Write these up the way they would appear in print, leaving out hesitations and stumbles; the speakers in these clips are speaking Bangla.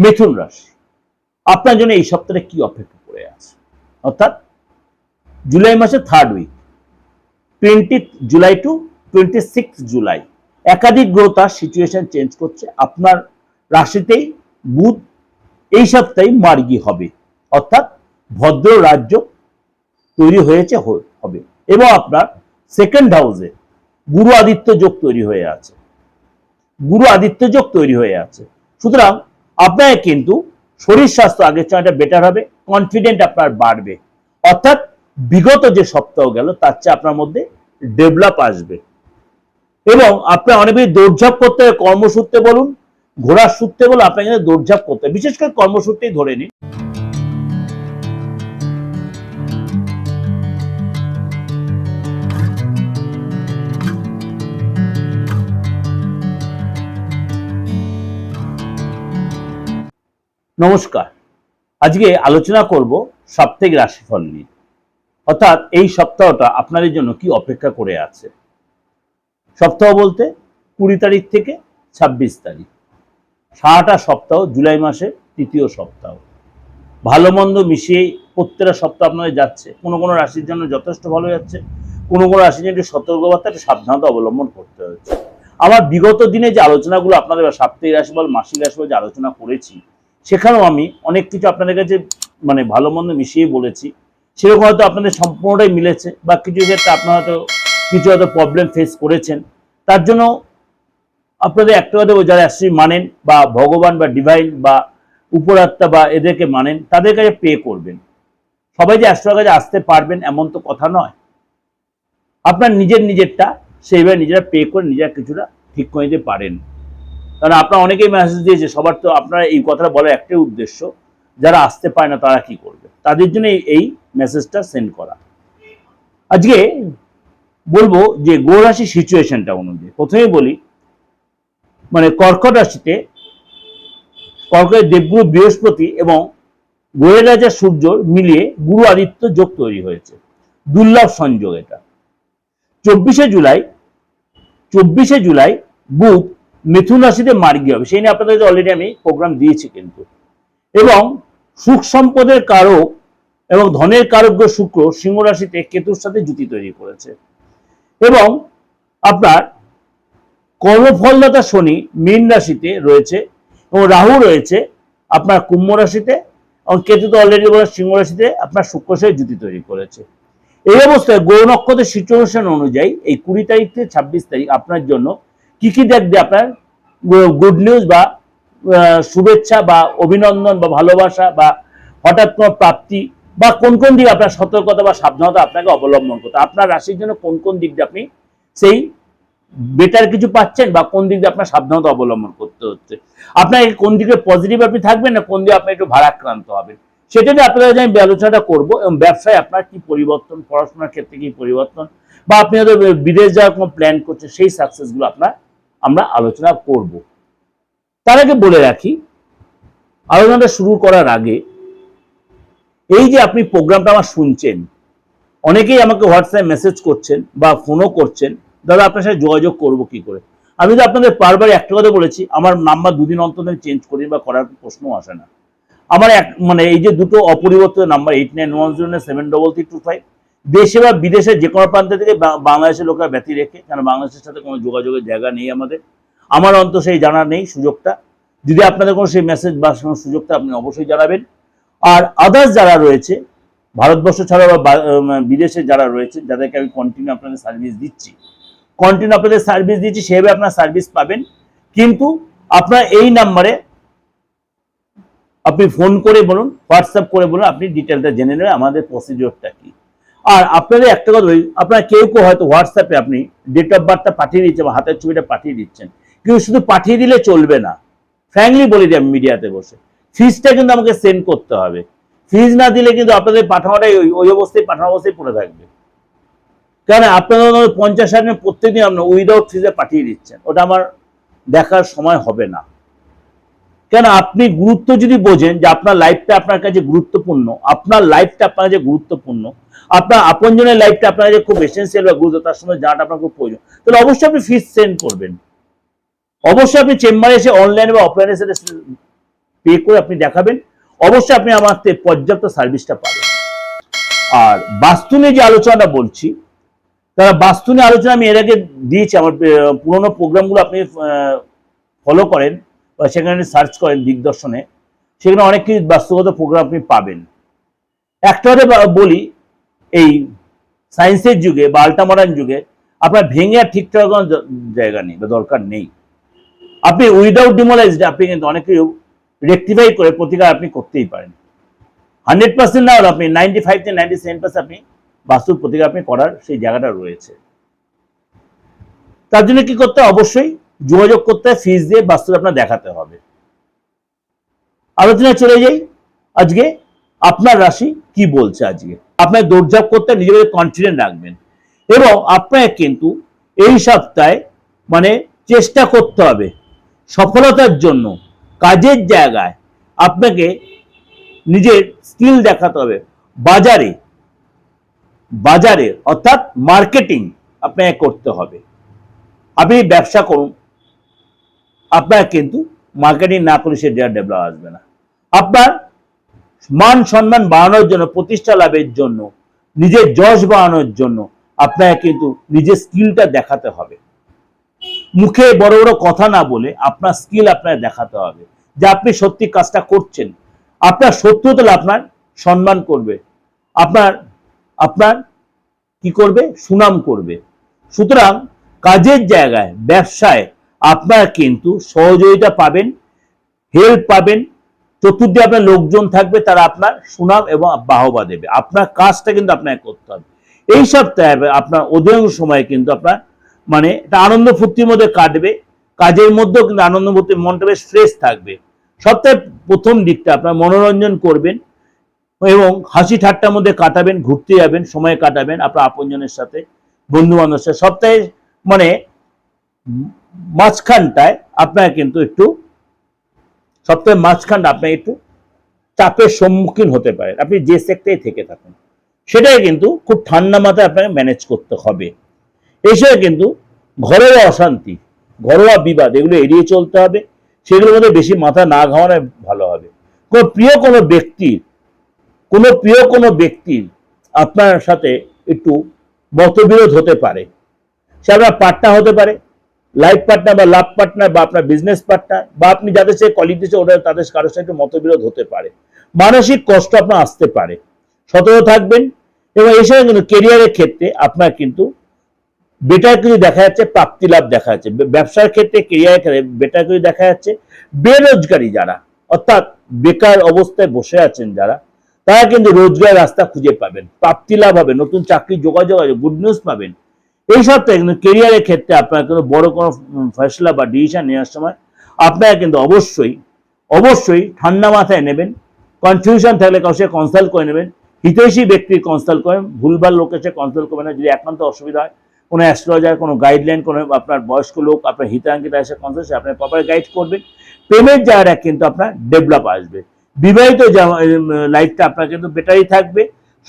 মিথুন রাশি, আপনার জন্য এই সপ্তাহে কি অপেক্ষা করে আছে? অর্থাৎ জুলাই মাসের 3rd week, 20 July two 26 July, একাধিক গ্রহ তার সিচুয়েশন চেঞ্জ করছে। আপনার রাশিতেই বুধ এই সপ্তাহে মার্গী হবে, অর্থাৎ ভদ্র রাজ্য তৈরি হয়েছে হবে, এবং আপনার সেকেন্ড হাউসে গুরু আদিত্য যোগ তৈরি হয়ে আছে, সুতরাং আপনার কিন্তু শরীর স্বাস্থ্য আগের চেয়ে বেটার হবে, কনফিডেন্ট আপনার বাড়বে, অর্থাৎ বিগত যে সপ্তাহ গেল তার চেয়ে আপনার মধ্যে ডেভেলপ আসবে, এবং আপনার অনেক বেশি দৌড়ঝাঁপ করতে হবে। কর্মসূত্রে বলুন, ঘোরার সূত্রে বলুন, আপনাকে দৌড়ঝাঁপ করতে হবে, বিশেষ করে কর্মসূত্রেই ধরে নিন। নমস্কার, আজকে আলোচনা করব সাপ্তাহিক রাশিফল নিয়ে, অর্থাৎ এই সপ্তাহটা আপনাদের জন্য কি অপেক্ষা করে আছে। সপ্তাহ বলতে 20 তারিখ থেকে 26 তারিখ, সারাটা সপ্তাহ জুলাই মাসের 3য় সপ্তাহ, ভালো মন্দ মিশিয়ে প্রত্যেকটা সপ্তাহ আপনাদের যাচ্ছে। কোনো কোনো রাশির জন্য যথেষ্ট ভালো যাচ্ছে, কোনো কোনো রাশির জন্য একটু সতর্কবার্তা, একটু সাবধানতা অবলম্বন করতে হচ্ছে। আমার বিগত দিনে যে আলোচনাগুলো আপনাদের সাপ্তাহিক রাশিফল, মাসিক রাশিফল যে আলোচনা করেছি, সেখানেও আমি অনেক কিছু আপনাদের কাছে ভালো মন্দ মিশিয়ে বলেছি। সেরকম হয়তো আপনাদের সম্পূর্ণটাই মিলেছে, বা কিছু ক্ষেত্রে আপনারা হয়তো কিছু প্রবলেম ফেস করেছেন। তার জন্য আপনাদের একটা কথা, যারা অ্যাকচুয়ালি মানেন বা ভগবান বা ডিভাইন বা উপরাত্মা বা এদেরকে মানেন, তাদের কাছে পে করবেন। সবাই যে অ্যাস্ট্রোর কাছে আসতে পারবেন এমন তো কথা নয়। আপনার নিজেরটা সেইভাবে নিজেরা পে করে নিজেরা কিছুটা ঠিক করে দিতে পারেন। কারণ আপনারা অনেকেই মেসেজ দিয়েছে, সবার তো আপনারা এই কথাটা বলার একটাই উদ্দেশ্য, যারা আসতে পারে না তারা কি করবে, তাদের জন্য এই মেসেজটা সেন্ড করা। আজকে বলবো যে গ্রহ রাশি সিচুয়েশনটা অনুযায়ী। প্রথমেই বলি, কর্কট রাশিতে কর্কটের দেবগুরু বৃহস্পতি এবং গ্রহের রাজা সূর্য মিলিয়ে গুরু আদিত্য যোগ তৈরি হয়েছে, দুর্লভ সংযোগ এটা। 24শে জুলাই বুধ মিথুন রাশিতে মার্গী হবে, সেই নিয়ে আপনাদের অলরেডি আমি প্রোগ্রাম দিয়েছি কিন্তু। এবং সুখ সম্পদের কারক এবং ধনের কারক শুক্র সিংহ রাশিতে কেতুর সাথে জুতি তৈরি করেছে, এবং আপনার কর্মফলদাতা শনি মীন রাশিতে রয়েছে, এবং রাহু রয়েছে আপনার কুম্ভ রাশিতে, এবং কেতু তো অলরেডি সিংহ রাশিতে আপনার শুক্র সাথে জুতি তৈরি করেছে। এই অবস্থায় গ্রহ নক্ষত্রের সিচুয়েশন অনুযায়ী এই 20 তারিখ থেকে 26 তারিখ আপনার জন্য কি কি দেখবে, আপনার গুড নিউজ বা শুভেচ্ছা বা অভিনন্দন বা ভালোবাসা বা হঠাৎ কোনো প্রাপ্তি, বা কোন কোন দিকে আপনার সতর্কতা বা সাবধানতা আপনাকে অবলম্বন করতে, আপনার রাশির জন্য কোন কোন দিক দিয়ে আপনি সেই বেটার কিছু পাচ্ছেন, বা কোন দিক দিয়ে আপনার সাবধানতা অবলম্বন করতে হচ্ছে, আপনাকে কোন দিকে পজিটিভ আপনি থাকবেন, না কোন দিকে আপনি একটু ভারাক্রান্ত হবেন, সেটা নিয়ে আপনাদের আমি আলোচনাটা করবো। এবং ব্যবসায় আপনার কি পরিবর্তন, পড়াশোনার ক্ষেত্রে কি পরিবর্তন, বা আপনি হয়তো বিদেশ যাওয়ার কোনো প্ল্যান করছেন, সেই সাকসেসগুলো আমরা আলোচনা করব। তার আগে বলে রাখি, আলোচনাটা শুরু করার আগে, এই যে আপনি প্রোগ্রামটা আমার শুনছেন, অনেকেই আমাকে হোয়াটসঅ্যাপে মেসেজ করছেন বা ফোনও করছেন, দাদা আপনার সাথে যোগাযোগ করবো কি করে। আমি তো আপনাদের বারবার একটা কথা বলেছি, আমার নাম্বার দুদিন অন্তর চেঞ্জ করি বা করার প্রশ্ন আসে না। আমার এই যে দুটো অপরিবর্তিত নাম্বার 8910733325, দেশে বা বিদেশে যে কোনো প্রান্ত থেকে বাংলাদেশের লোকেরা ব্যতি রেখে, কারণ বাংলাদেশের সাথে কোনো যোগাযোগের জায়গা নেই আমার অন্তত সেই জানা নেই সুযোগটা। যদি আপনাদের কোনো সেই মেসেজ বা সুযোগটা আপনি অবশ্যই জানাবেন। আর আদার্স যারা রয়েছে ভারতবর্ষ ছাড়া বা বিদেশে যারা রয়েছে, যাদেরকে আমি কন্টিনিউ আপনাদের সার্ভিস দিচ্ছি, সেভাবে আপনার সার্ভিস পাবেন। কিন্তু আপনার এই নাম্বারে আপনি ফোন করে বলুন, হোয়াটসঅ্যাপ করে বলুন, আপনি ডিটেলটা জেনে নেবেন আমাদের প্রসিডিওরটা কি। আর আপনাদের একটা কথা বলি, আপনারা কেউ হয়তো হোয়াটসঅ্যাপে আপনি ডেট অফ বার্থটা পাঠিয়ে দিচ্ছেন বা হাতের ছবিটা পাঠিয়ে দিচ্ছেন, কিন্তু শুধু পাঠিয়ে দিলে চলবে না। ফ্র্যাঙ্কলি বলে দিই আমি মিডিয়াতে বসে, ফিজটা কিন্তু আমাকে সেন্ড করতে হবে। ফিজ না দিলে কিন্তু আপনাদের পাঠানোটাই ওই অবস্থায় পড়ে থাকবে। কারণ আপনাদের 50,000 প্রত্যেকদিন আপনি উইদাউট ফিজে পাঠিয়ে দিচ্ছেন, ওটা আমার দেখার সময় হবে না। কেন, আপনি গুরুত্ব যদি বোঝেন যে আপনার লাইফটা আপনার কাছে গুরুত্বপূর্ণ, আপনার লাইফটা আপনার কাছে গুরুত্বপূর্ণ, আপনার আপনজনের লাইফটা আপনার কাছে খুব এসেন্সিয়াল বা গুরুত্ব, তার সময় জানাটা আপনার খুব প্রয়োজন, তাহলে অবশ্যই আপনি ফিজ সেন্ড করবেন। অবশ্যই আপনি চেম্বারে এসে অনলাইনে বা অফলাইনে এসে পে করে আপনি দেখাবেন, অবশ্যই আপনি আমার পর্যাপ্ত সার্ভিসটা পাবেন। আর বাস্তু নিয়ে যে আলোচনাটা বলছি, তারা বাস্তু নিয়ে আলোচনা আমি এর আগে দিয়েছি, আমার পুরোনো প্রোগ্রামগুলো আপনি ফলো করেন বা সেখানে সার্চ করেন দিগদর্শনে, সেখানে অনেক কিছু বাস্তুগত প্রোগ্রাম আপনি পাবেন। একটা কথা বলি, এই সায়েন্সের যুগে বা আল্ট্রামডার্ন যুগে আপনার ভেঙে আর ঠিকঠাক কোনো জায়গা নেই বা দরকার নেই। আপনি উইদাউট ডিমোলাইজড আপনি কিন্তু অনেক কিছু রেকটিফাই করে প্রতিকার আপনি করতেই পারেন। 100% না হলে আপনি 95 থেকে 97% আপনি বাস্তুর প্রতিকার আপনি করার সেই জায়গাটা রয়েছে। তার জন্য কি করতে হবে? অবশ্যই যোগাযোগ করতে হয়, ফিস দিয়ে বাস্তু আপনার দেখাতে হবে। আলোচনায় চলে যাই। আজকে আপনার রাশি কি বলছে। আজকে আপনার দৌড়ঝাঁপ করতে নিজেদের কনফিডেন্ট রাখবেন এবং আপনাকে কিন্তু এই সপ্তাহে মানে চেষ্টা করতে হবে সফলতার জন্য। কাজের জায়গায় আপনাকে নিজের স্কিল দেখাতে হবে। বাজারে বাজারে অর্থাৎ মার্কেটিং আপনাকে করতে হবে। আপনি ব্যবসা করুন, আপনার কিন্তু মার্কেটিং না করলে সে ডেভেলপ আসবে না। আপনার মান সম্মান বাড়ানোর জন্য, প্রতিষ্ঠা লাভের জন্য, নিজের যশ বাড়ানোর জন্য আপনাকে কিন্তু নিজের স্কিলটা দেখাতে হবে। মুখে বড় বড় কথা না বলে আপনার স্কিল আপনাকে দেখাতে হবে যে আপনি সত্যি কাজটা করছেন। আপনার শত্রু তাহলে আপনার সম্মান করবে, আপনার আপনার কি করবে? সুনাম করবে। সুতরাং কাজের জায়গায়, ব্যবসায় আপনার কিন্তু সহযোগিতা পাবেন, হেল্প পাবেন, চতুর্দিকে আপনার লোকজন থাকবে, তারা আপনার সুনাম এবং বাহবা দেবে। আপনার কাজটা কিন্তু আপনাকে করতে হবে। এই সপ্তাহে আপনার অধিকাংশ সময় কিন্তু আপনার মানে এটা আনন্দ ফুর্তির মধ্যে কাটবে। কাজের মধ্যেও কিন্তু আনন্দ ফুর্তি, মনটা বেশ ফ্রেশ থাকবে। সপ্তাহের প্রথম দিকটা আপনার মনোরঞ্জন করবেন এবং হাসি ঠাট্টার মধ্যে কাটাবেন, ঘুরতে যাবেন, সময় কাটাবেন আপনার আপনজনের সাথে, বন্ধু বান্ধবের সাথে। সপ্তাহে মানে মাঝখানটায় আপনার কিন্তু একটু সপ্তাহের মাঝখানটা আপনার একটু চাপের সম্মুখীন হতে পারেন। আপনি যে সেক্টরে থেকে থাকেন সেটাই কিন্তু খুব ঠান্ডা মাথায় আপনাকে ম্যানেজ করতে হবে। এসে কিন্তু ঘরোয়া অশান্তি, ঘরোয়া বিবাদ এগুলো এড়িয়ে চলতে হবে। সেগুলোর মধ্যে বেশি মাথা না ঘামানো ভালো হবে। কোনো প্রিয় কোনো ব্যক্তির আপনার সাথে একটু মতবিরোধ হতে পারে। সে আপনার পার্টনার হতে পারে, লাইফ পার্টনার বা লাভ পার্টনার বা আপনার বিজনেস পার্টনার বা আপনি যাদের সাথে কলিগ দিচ্ছে ওটা তাদের কারোর সাথে একটু মতবিরোধ হতে পারে। মানসিক কষ্ট আপনার আসতে পারে, সতর্ক থাকবেন। এবং এই সময় কিন্তু কেরিয়ারের ক্ষেত্রে আপনার কিন্তু বেটার কিছু দেখা যাচ্ছে, প্রাপ্তি লাভ দেখা যাচ্ছে। ব্যবসার ক্ষেত্রে, কেরিয়ারের ক্ষেত্রে বেটার কিছু দেখা যাচ্ছে। বেরোজগারি যারা অর্থাৎ বেকার অবস্থায় বসে আছেন যারা, তারা কিন্তু রোজগার রাস্তা খুঁজে পাবেন, প্রাপ্তি লাভ হবে, নতুন চাকরি যোগাযোগ হবে, গুড নিউজ পাবেন। এই সপ্তাহে কিন্তু কেরিয়ারের ক্ষেত্রে আপনার কিন্তু বড় কোনো ফয়সলা বা ডিসিশন নেওয়ার সময় আপনারা কিন্তু অবশ্যই ঠান্ডা মাথায় নেবেন। কনফিউশন থাকলে কারোর সাথে কনসাল্ট করে নেবেন, হিতৈষী ব্যক্তির কনসাল্ট করেন, ভুলভাল লোকের সাথে কনসাল্ট করবেন না। যদি একান্ত অসুবিধা হয়, কোনো অ্যাস্ট্রোলজার, কোনো গাইডলাইন, কোনো আপনার বয়স্ক লোক, আপনার হিতাঙ্কিত এসে কনসাল্ট, আপনার প্রপার গাইড করবেন। প্রেমের জায়গাটা কিন্তু আপনার ডেভেলপ আসবে। বিবাহিত লাইফটা আপনার কিন্তু বেটারই থাকবে।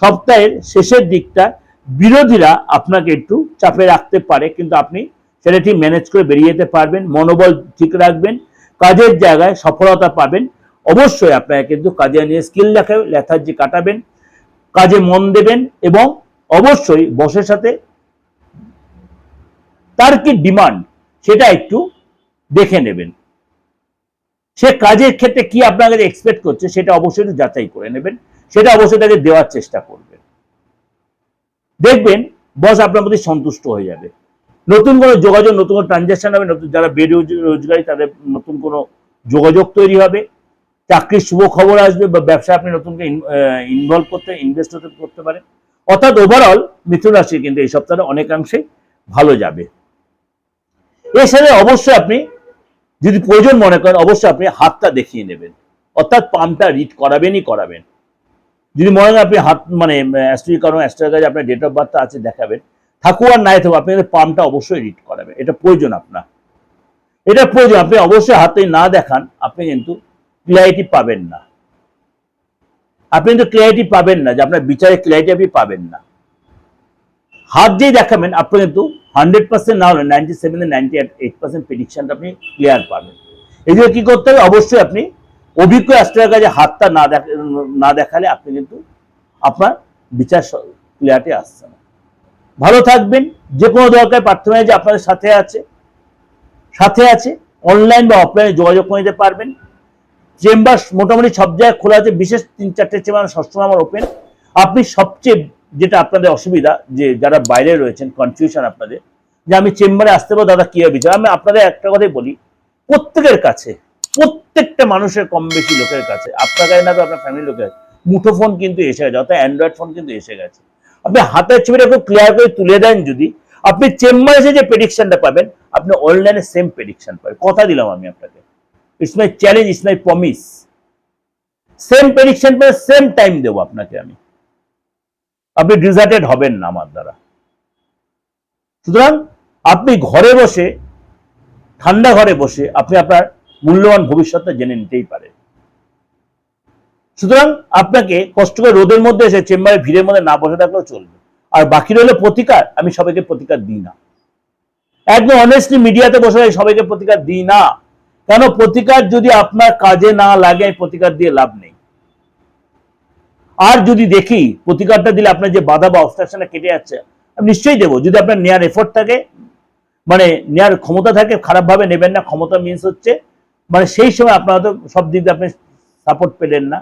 সপ্তাহের শেষের দিকটা বিরোধীরা আপনাকে একটু চাপে রাখতে পারে, কিন্তু আপনি সেটা ঠিক ম্যানেজ করে বেরিয়ে যেতে পারবেন। মনোবল ঠিক রাখবেন, কাজের জায়গায় সফলতা পাবেন। অবশ্যই আপনাকে কিন্তু কাজে নিয়ে স্কিল দেখাবেন, লেথার্জি কাটাবেন, কাজে মন দেবেন এবং অবশ্যই বসের সাথে তার কি ডিমান্ড সেটা একটু দেখে নেবেন। সে কাজের ক্ষেত্রে কি আপনার কাছে এক্সপেক্ট করছে সেটা অবশ্যই একটু যাচাই করে নেবেন, সেটা অবশ্যই তাকে দেওয়ার চেষ্টা করবেন। দেখবেন বস আপনার প্রতি সন্তুষ্ট হয়ে যাবে। নতুন কোনো যোগাযোগ, নতুন কোনো ট্রানজাকশন হবে, নতুন যারা বেরোজগারি তাদের নতুন কোনো যোগাযোগ তৈরি হবে, চাকরির শুভ খবর আসবে বা ব্যবসা আপনি নতুন ইনভলভ ইনভেস্ট করতে পারেন। অর্থাৎ ওভারঅল মিথুন রাশি কিন্তু এই সপ্তাহে অনেকাংশে ভালো যাবে। এর সাথে অবশ্যই আপনি যদি প্রয়োজন মনে করেন অবশ্যই আপনি হাতটা দেখিয়ে নেবেন, অর্থাৎ পামটা রিড করাবেন। যদি মনে করেন আপনি হাত মানে অ্যাস্ট্রোলজার আপনার ডেট অফ বার্থ আছে দেখাবেন, থাকুক আর নাই থাকুক আপনি পামটা অবশ্যই রিড করাবেন। এটা প্রয়োজন আপনার, এটা প্রয়োজন। আপনি অবশ্যই হাতে না দেখান আপনি কিন্তু ক্লিয়ারিটি পাবেন না। আপনি কিন্তু ক্লিয়ারিটি পাবেন না, যে আপনার বিচারে ক্লিয়ারিটি আপনি পাবেন না। হাত দিয়ে দেখাবেন আপনি কিন্তু 100% না হলে 97 থেকে 98% প্রেডিকশনটা আপনি ক্লিয়ার পাবেন। এই জন্য কি করতে হবে? অবশ্যই আপনি অভিজ্ঞ অ্যাস্ট্রোলজারের কাছে হাতটা না দেখালে আপনি কিন্তু আপনার বিচার ক্লিয়ারিটি আসছে না। ভালো থাকবেন। যে কোনো দরকার প্রার্থনা যে আপনাদের সাথে আছে অনলাইন বা অফলাইনে যোগাযোগ করে নিতে পারবেন। চেম্বার মোটামুটি সব জায়গায় খোলা আছে, বিশেষ 3-4টে চেম্বার সবসময় আমার ওপেন। আপনি সবচেয়ে যেটা আপনাদের অসুবিধা, যে যারা বাইরে রয়েছেন, কনফিউশন আপনাদের যে আমি চেম্বারে আসতে পারবো দাদা কিভাবে বিচার, আমি আপনাদের একটা কথাই বলি, প্রত্যেকের কাছে, প্রত্যেকটা মানুষের কম বেশি লোকের কাছে, আপনার কাছে না তো আপনার ফ্যামিলির লোকের মুঠো ফোন কিন্তু এসে গেছে, অর্থাৎ অ্যান্ড্রয়েড ফোন কিন্তু এসে গেছে। আপনি হাতের ছবিটা খুব ক্লিয়ার করে তুলে দেন, যদি আপনি চেম্বারে এসে যে প্রেডিকশনটা পাবেন, আপনি অনলাইনে সেম প্রেডিকশন পাবেন। কথা দিলাম আমি আপনাকে, it's my challenge, it's my promise. Same prediction পাবেন, সেম টাইম দেবো আপনাকে আমি, আপনি ডিজার্টেড হবেন না আমার দ্বারা। সুতরাং আপনি ঘরে বসে, ঠান্ডা ঘরে বসে আপনি আপনার মূল্যবান ভবিষ্যৎটা জেনে নিতেই পারেন। সুতরাং আপনাকে কষ্ট করে রোদের মধ্যে এসে চেম্বারে ভিড়ের মধ্যে না বসে থাকলেও চলবে। আর বাকি রইল প্রতিকার, আমি সবাইকে প্রতিকার দিই না, একদম অনেস্টলি মিডিয়াতে বসে সবাইকে প্রতিকার দিই না। কেন? প্রতিকার যদি আপনার কাজে না লাগে, প্রতিকার দিয়ে লাভ নেই। আর যদি দেখি প্রতিকারটা দিলে আপনার যে বাধা বা অবস্ট্রাকশনটা কেটে যাচ্ছে, আমি নিশ্চয়ই দেবো, যদি আপনার নেয়ার এফোর্ট থাকে, মানে নেয়ার ক্ষমতা থাকে। খারাপ ভাবে নেবেন না, ক্ষমতা মিন্স হচ্ছে মানে সেই সময় আপনার হয়তো সব দিক দিয়ে আপনি সাপোর্ট পেলেন না,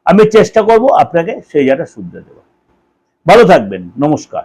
আমি চেষ্টা করব আপনাকে সেই জায়গাটা শুধরে দেবো। ভালো থাকবেন, নমস্কার।